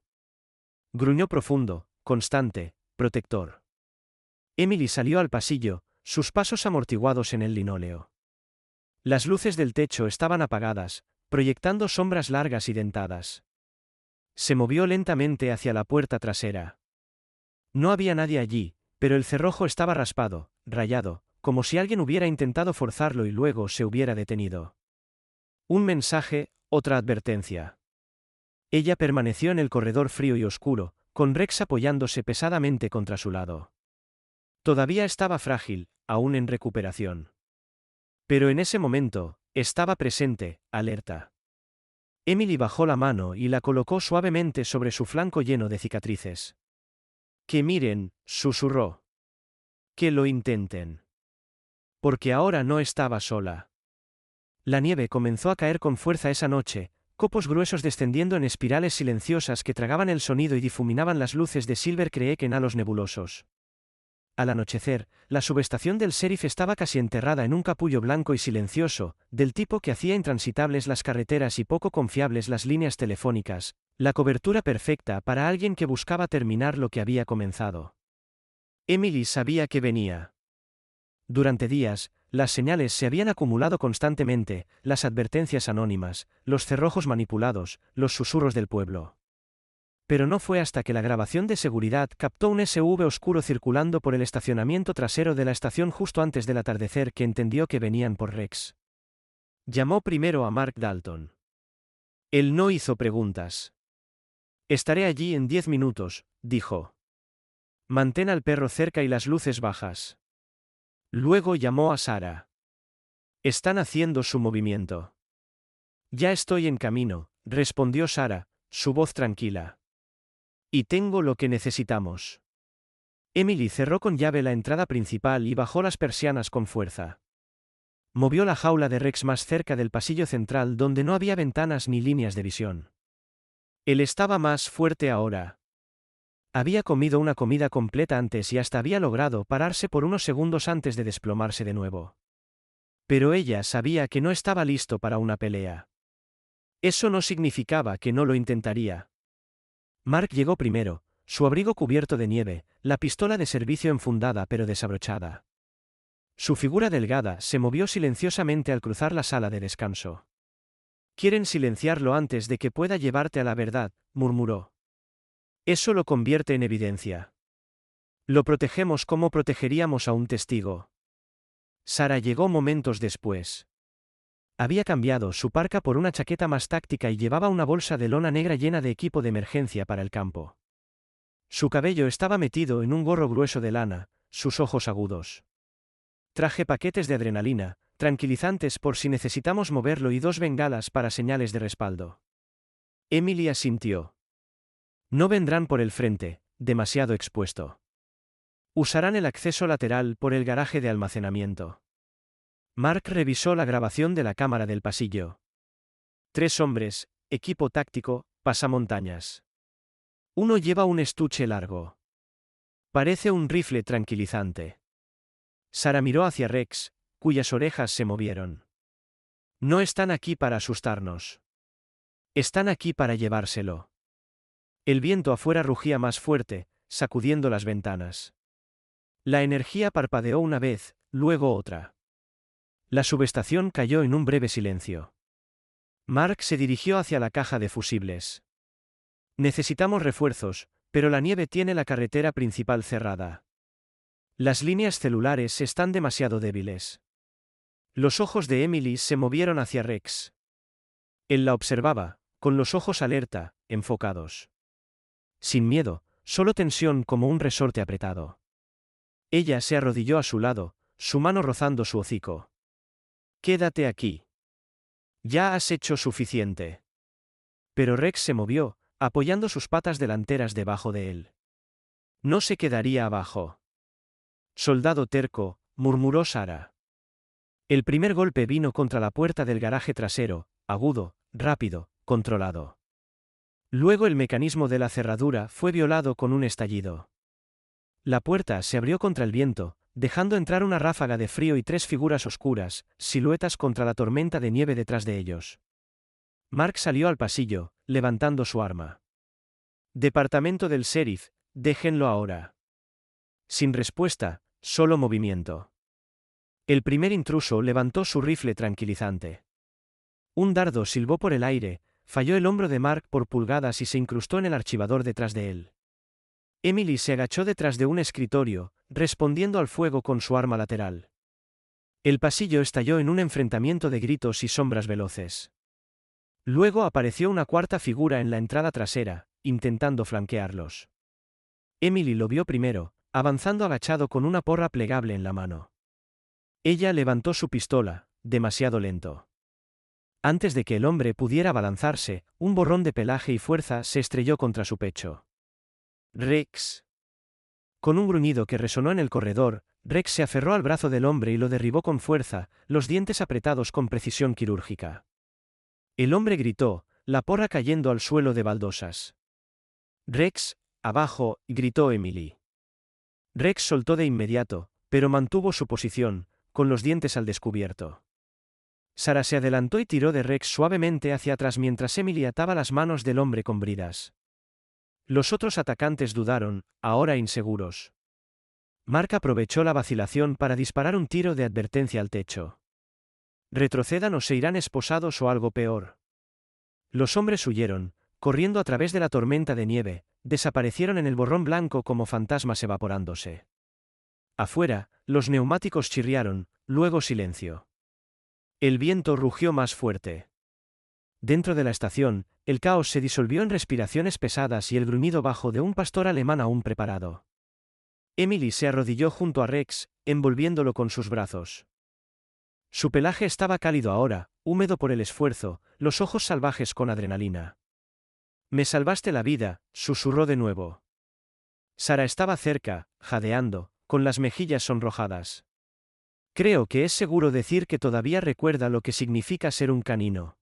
Gruñó profundo, constante, protector. Emily salió al pasillo, sus pasos amortiguados en el linóleo. Las luces del techo estaban apagadas, proyectando sombras largas y dentadas. Se movió lentamente hacia la puerta trasera. No había nadie allí, pero el cerrojo estaba raspado, rayado, como si alguien hubiera intentado forzarlo y luego se hubiera detenido. Un mensaje, otra advertencia. Ella permaneció en el corredor frío y oscuro, con Rex apoyándose pesadamente contra su lado. Todavía estaba frágil, aún en recuperación. Pero en ese momento, estaba presente, alerta. Emily bajó la mano y la colocó suavemente sobre su flanco lleno de cicatrices. Que miren, susurró. Que lo intenten. Porque ahora no estaba sola. La nieve comenzó a caer con fuerza esa noche, copos gruesos descendiendo en espirales silenciosas que tragaban el sonido y difuminaban las luces de Silver Creek en halos nebulosos. Al anochecer, la subestación del sheriff estaba casi enterrada en un capullo blanco y silencioso, del tipo que hacía intransitables las carreteras y poco confiables las líneas telefónicas, la cobertura perfecta para alguien que buscaba terminar lo que había comenzado. Emily sabía que venía. Durante días, las señales se habían acumulado constantemente, las advertencias anónimas, los cerrojos manipulados, los susurros del pueblo. Pero no fue hasta que la grabación de seguridad captó un SUV oscuro circulando por el estacionamiento trasero de la estación justo antes del atardecer que entendió que venían por Rex. Llamó primero a Mark Dalton. Él no hizo preguntas. Estaré allí en 10 minutos, dijo. Mantén al perro cerca y las luces bajas. Luego llamó a Sarah. Están haciendo su movimiento. Ya estoy en camino, respondió Sarah, su voz tranquila. Y tengo lo que necesitamos. Emily cerró con llave la entrada principal y bajó las persianas con fuerza. Movió la jaula de Rex más cerca del pasillo central donde no había ventanas ni líneas de visión. Él estaba más fuerte ahora. Había comido una comida completa antes y hasta había logrado pararse por unos segundos antes de desplomarse de nuevo. Pero ella sabía que no estaba listo para una pelea. Eso no significaba que no lo intentaría. Mark llegó primero, su abrigo cubierto de nieve, la pistola de servicio enfundada pero desabrochada. Su figura delgada se movió silenciosamente al cruzar la sala de descanso. «Quieren silenciarlo antes de que pueda llevarte a la verdad», murmuró. «Eso lo convierte en evidencia. Lo protegemos como protegeríamos a un testigo». Sarah llegó momentos después. Había cambiado su parka por una chaqueta más táctica y llevaba una bolsa de lona negra llena de equipo de emergencia para el campo. Su cabello estaba metido en un gorro grueso de lana, sus ojos agudos. Traje paquetes de adrenalina, tranquilizantes por si necesitamos moverlo y 2 bengalas para señales de respaldo. Emily asintió. No vendrán por el frente, demasiado expuesto. Usarán el acceso lateral por el garaje de almacenamiento. Mark revisó la grabación de la cámara del pasillo. 3 hombres, equipo táctico, pasamontañas. Uno lleva un estuche largo. Parece un rifle tranquilizante. Sarah miró hacia Rex, cuyas orejas se movieron. No están aquí para asustarnos. Están aquí para llevárselo. El viento afuera rugía más fuerte, sacudiendo las ventanas. La energía parpadeó una vez, luego otra. La subestación cayó en un breve silencio. Mark se dirigió hacia la caja de fusibles. Necesitamos refuerzos, pero la nieve tiene la carretera principal cerrada. Las líneas celulares están demasiado débiles. Los ojos de Emily se movieron hacia Rex. Él la observaba, con los ojos alerta, enfocados. Sin miedo, solo tensión como un resorte apretado. Ella se arrodilló a su lado, su mano rozando su hocico. «Quédate aquí. Ya has hecho suficiente». Pero Rex se movió, apoyando sus patas delanteras debajo de él. No se quedaría abajo. «Soldado terco», murmuró Sarah. El primer golpe vino contra la puerta del garaje trasero, agudo, rápido, controlado. Luego el mecanismo de la cerradura fue violado con un estallido. La puerta se abrió contra el viento, dejando entrar una ráfaga de frío y 3 figuras oscuras, siluetas contra la tormenta de nieve detrás de ellos. Mark salió al pasillo, levantando su arma. «Departamento del sheriff, déjenlo ahora». Sin respuesta, solo movimiento. El primer intruso levantó su rifle tranquilizante. Un dardo silbó por el aire, falló el hombro de Mark por pulgadas y se incrustó en el archivador detrás de él. Emily se agachó detrás de un escritorio, respondiendo al fuego con su arma lateral. El pasillo estalló en un enfrentamiento de gritos y sombras veloces. Luego apareció una cuarta figura en la entrada trasera, intentando flanquearlos. Emily lo vio primero, avanzando agachado con una porra plegable en la mano. Ella levantó su pistola, demasiado lento. Antes de que el hombre pudiera abalanzarse, un borrón de pelaje y fuerza se estrelló contra su pecho. «Rex». Con un gruñido que resonó en el corredor, Rex se aferró al brazo del hombre y lo derribó con fuerza, los dientes apretados con precisión quirúrgica. El hombre gritó, la porra cayendo al suelo de baldosas. «Rex, abajo», gritó Emily. Rex soltó de inmediato, pero mantuvo su posición, con los dientes al descubierto. Sarah se adelantó y tiró de Rex suavemente hacia atrás mientras Emily ataba las manos del hombre con bridas. Los otros atacantes dudaron, ahora inseguros. Mark aprovechó la vacilación para disparar un tiro de advertencia al techo. «Retrocedan o se irán esposados o algo peor». Los hombres huyeron, corriendo a través de la tormenta de nieve, desaparecieron en el borrón blanco como fantasmas evaporándose. Afuera, los neumáticos chirriaron, luego silencio. El viento rugió más fuerte. Dentro de la estación, el caos se disolvió en respiraciones pesadas y el gruñido bajo de un pastor alemán aún preparado. Emily se arrodilló junto a Rex, envolviéndolo con sus brazos. Su pelaje estaba cálido ahora, húmedo por el esfuerzo, los ojos salvajes con adrenalina. «Me salvaste la vida», susurró de nuevo. Sara estaba cerca, jadeando, con las mejillas sonrojadas. Creo que es seguro decir que todavía recuerda lo que significa ser un canino.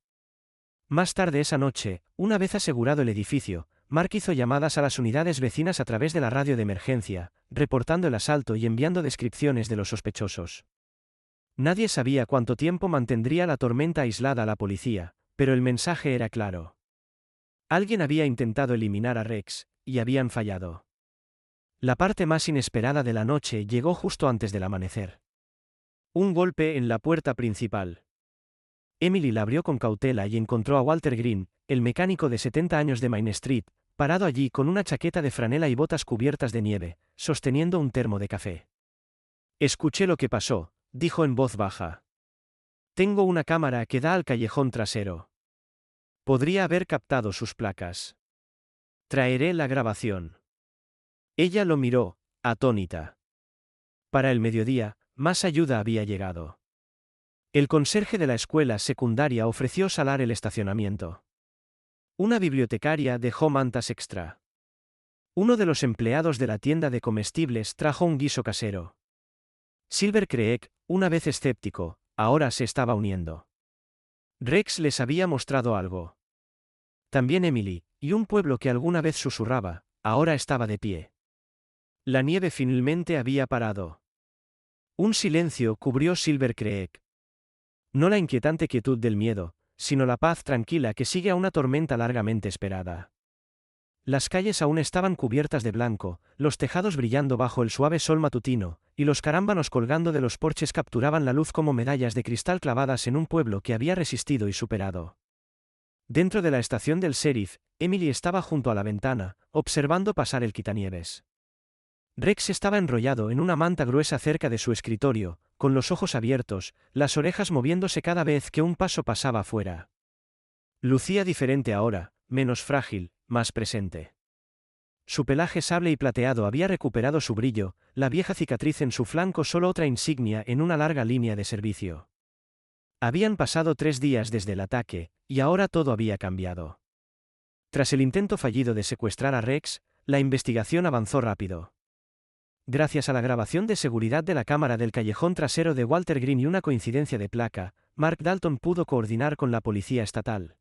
Más tarde esa noche, una vez asegurado el edificio, Mark hizo llamadas a las unidades vecinas a través de la radio de emergencia, reportando el asalto y enviando descripciones de los sospechosos. Nadie sabía cuánto tiempo mantendría la tormenta aislada a la policía, pero el mensaje era claro. Alguien había intentado eliminar a Rex, y habían fallado. La parte más inesperada de la noche llegó justo antes del amanecer. Un golpe en la puerta principal. Emily la abrió con cautela y encontró a Walter Green, el mecánico de 70 años de Main Street, parado allí con una chaqueta de franela y botas cubiertas de nieve, sosteniendo un termo de café. «Escuché lo que pasó», dijo en voz baja. «Tengo una cámara que da al callejón trasero. Podría haber captado sus placas. Traeré la grabación». Ella lo miró, atónita. Para el mediodía, más ayuda había llegado. El conserje de la escuela secundaria ofreció salar el estacionamiento. Una bibliotecaria dejó mantas extra. Uno de los empleados de la tienda de comestibles trajo un guiso casero. Silver Creek, una vez escéptico, ahora se estaba uniendo. Rex les había mostrado algo. También Emily, y un pueblo que alguna vez susurraba, ahora estaba de pie. La nieve finalmente había parado. Un silencio cubrió Silver Creek. No la inquietante quietud del miedo, sino la paz tranquila que sigue a una tormenta largamente esperada. Las calles aún estaban cubiertas de blanco, los tejados brillando bajo el suave sol matutino, y los carámbanos colgando de los porches capturaban la luz como medallas de cristal clavadas en un pueblo que había resistido y superado. Dentro de la estación del sheriff, Emily estaba junto a la ventana, observando pasar el quitanieves. Rex estaba enrollado en una manta gruesa cerca de su escritorio, con los ojos abiertos, las orejas moviéndose cada vez que un paso pasaba afuera. Lucía diferente ahora, menos frágil, más presente. Su pelaje sable y plateado había recuperado su brillo, la vieja cicatriz en su flanco solo otra insignia en una larga línea de servicio. Habían pasado 3 días desde el ataque, y ahora todo había cambiado. Tras el intento fallido de secuestrar a Rex, la investigación avanzó rápido. Gracias a la grabación de seguridad de la cámara del callejón trasero de Walter Green y una coincidencia de placa, Mark Dalton pudo coordinar con la policía estatal.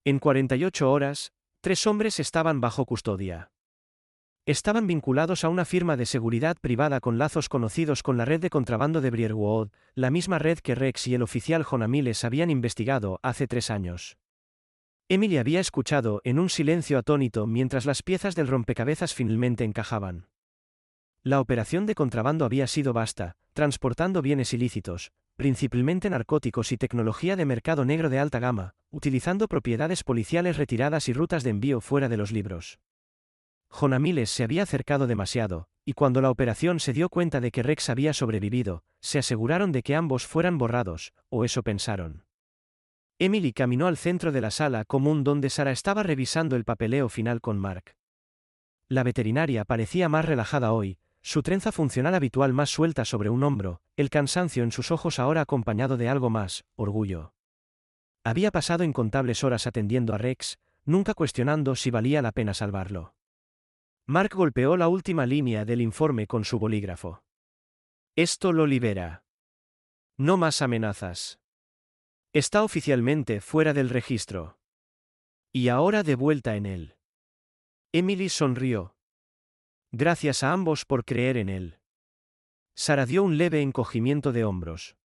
En 48 horas, 3 hombres estaban bajo custodia. Estaban vinculados a una firma de seguridad privada con lazos conocidos con la red de contrabando de Briarwood, la misma red que Rex y el oficial Jonah Miles habían investigado hace 3 años. Emily había escuchado en un silencio atónito mientras las piezas del rompecabezas finalmente encajaban. La operación de contrabando había sido vasta, transportando bienes ilícitos, principalmente narcóticos y tecnología de mercado negro de alta gama, utilizando propiedades policiales retiradas y rutas de envío fuera de los libros. Jonah Miles se había acercado demasiado, y cuando la operación se dio cuenta de que Rex había sobrevivido, se aseguraron de que ambos fueran borrados, o eso pensaron. Emily caminó al centro de la sala común donde Sara estaba revisando el papeleo final con Mark. La veterinaria parecía más relajada hoy, su trenza funcional habitual más suelta sobre un hombro, el cansancio en sus ojos ahora acompañado de algo más, orgullo. Había pasado incontables horas atendiendo a Rex, nunca cuestionando si valía la pena salvarlo. Mark golpeó la última línea del informe con su bolígrafo. Esto lo libera. No más amenazas. Está oficialmente fuera del registro. Y ahora de vuelta en él. Emily sonrió. Gracias a ambos por creer en él. Sara dio un leve encogimiento de hombros.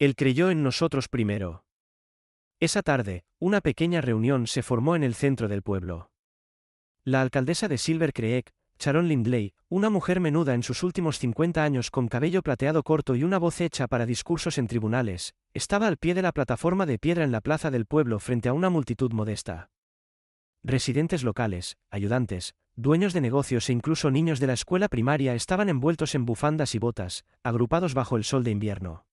Él creyó en nosotros primero. Esa tarde, una pequeña reunión se formó en el centro del pueblo. La alcaldesa de Silver Creek, Sharon Lindley, una mujer menuda en sus últimos 50 años con cabello plateado corto y una voz hecha para discursos en tribunales, estaba al pie de la plataforma de piedra en la plaza del pueblo frente a una multitud modesta. Residentes locales, ayudantes, dueños de negocios e incluso niños de la escuela primaria estaban envueltos en bufandas y botas, agrupados bajo el sol de invierno.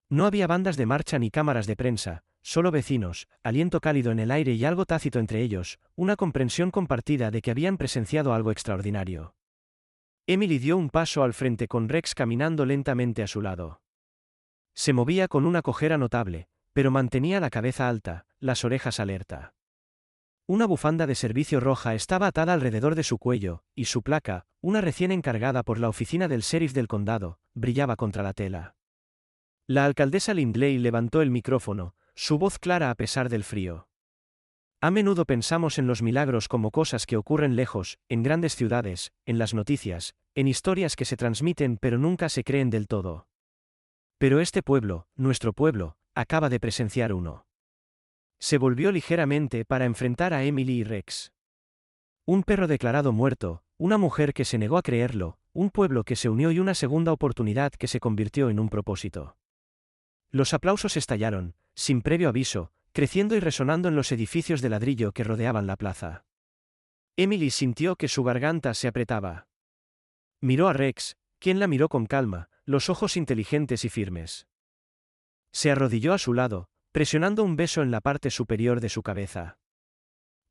No había bandas de marcha ni cámaras de prensa, solo vecinos, aliento cálido en el aire y algo tácito entre ellos, una comprensión compartida de que habían presenciado algo extraordinario. Emily dio un paso al frente con Rex caminando lentamente a su lado. Se movía con una cojera notable, pero mantenía la cabeza alta, las orejas alerta. Una bufanda de servicio roja estaba atada alrededor de su cuello, y su placa, una recién encargada por la oficina del sheriff del condado, brillaba contra la tela. La alcaldesa Lindley levantó el micrófono, su voz clara a pesar del frío. A menudo pensamos en los milagros como cosas que ocurren lejos, en grandes ciudades, en las noticias, en historias que se transmiten pero nunca se creen del todo. Pero este pueblo, nuestro pueblo, acaba de presenciar uno. Se volvió ligeramente para enfrentar a Emily y Rex. Un perro declarado muerto, una mujer que se negó a creerlo, un pueblo que se unió y una segunda oportunidad que se convirtió en un propósito. Los aplausos estallaron, sin previo aviso, creciendo y resonando en los edificios de ladrillo que rodeaban la plaza. Emily sintió que su garganta se apretaba. Miró a Rex, quien la miró con calma, los ojos inteligentes y firmes. Se arrodilló a su lado, presionando un beso en la parte superior de su cabeza.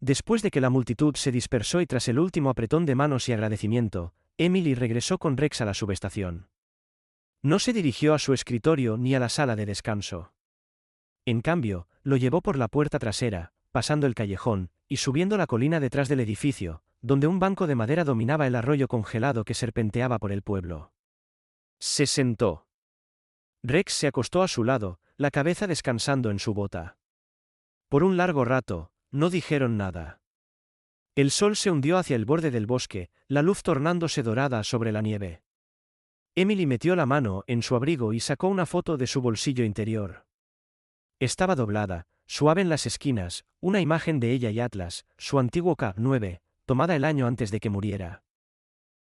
Después de que la multitud se dispersó y tras el último apretón de manos y agradecimiento, Emily regresó con Rex a la subestación. No se dirigió a su escritorio ni a la sala de descanso. En cambio, lo llevó por la puerta trasera, pasando el callejón, y subiendo la colina detrás del edificio, donde un banco de madera dominaba el arroyo congelado que serpenteaba por el pueblo. Se sentó. Rex se acostó a su lado, la cabeza descansando en su bota. Por un largo rato, no dijeron nada. El sol se hundió hacia el borde del bosque, la luz tornándose dorada sobre la nieve. Emily metió la mano en su abrigo y sacó una foto de su bolsillo interior. Estaba doblada, suave en las esquinas, una imagen de ella y Atlas, su antiguo K9, tomada el año antes de que muriera.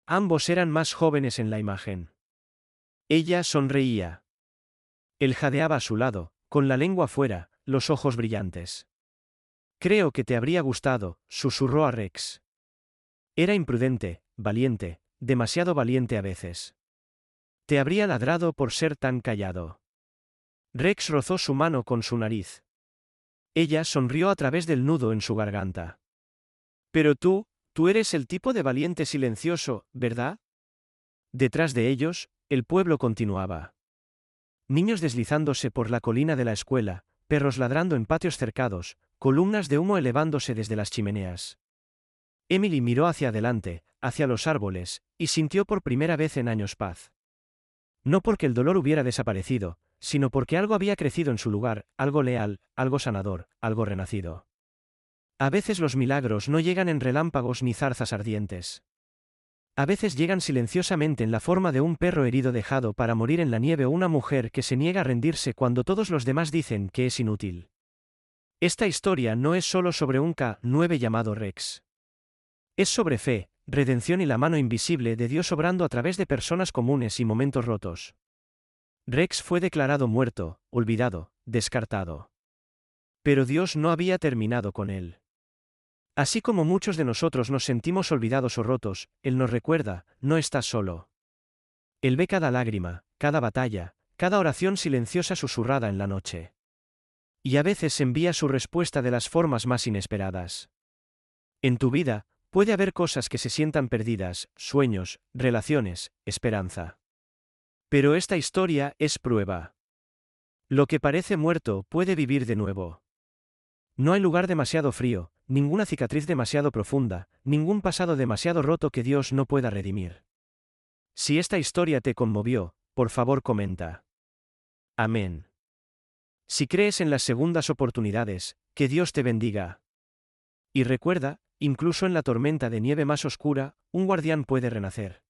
Ambos eran más jóvenes en la imagen. Ella sonreía. Él jadeaba a su lado, con la lengua fuera, los ojos brillantes. Creo que te habría gustado, susurró a Rex. Era imprudente, valiente, demasiado valiente a veces. Te habría ladrado por ser tan callado. Rex rozó su mano con su nariz. Ella sonrió a través del nudo en su garganta. Pero tú eres el tipo de valiente silencioso, ¿verdad? Detrás de ellos, el pueblo continuaba. Niños deslizándose por la colina de la escuela, perros ladrando en patios cercados, columnas de humo elevándose desde las chimeneas. Emily miró hacia adelante, hacia los árboles, y sintió por primera vez en años paz. No porque el dolor hubiera desaparecido, sino porque algo había crecido en su lugar, algo leal, algo sanador, algo renacido. A veces los milagros no llegan en relámpagos ni zarzas ardientes. A veces llegan silenciosamente en la forma de un perro herido dejado para morir en la nieve o una mujer que se niega a rendirse cuando todos los demás dicen que es inútil. Esta historia no es solo sobre un K9 llamado Rex. Es sobre fe, redención y la mano invisible de Dios obrando a través de personas comunes y momentos rotos. Rex fue declarado muerto, olvidado, descartado. Pero Dios no había terminado con él. Así como muchos de nosotros nos sentimos olvidados o rotos, Él nos recuerda, no estás solo. Él ve cada lágrima, cada batalla, cada oración silenciosa susurrada en la noche. Y a veces envía su respuesta de las formas más inesperadas. En tu vida, puede haber cosas que se sientan perdidas, sueños, relaciones, esperanza. Pero esta historia es prueba. Lo que parece muerto puede vivir de nuevo. No hay lugar demasiado frío, ninguna cicatriz demasiado profunda, ningún pasado demasiado roto que Dios no pueda redimir. Si esta historia te conmovió, por favor comenta. Amén. Si crees en las segundas oportunidades, que Dios te bendiga. Y recuerda, incluso en la tormenta de nieve más oscura, un guardián puede renacer.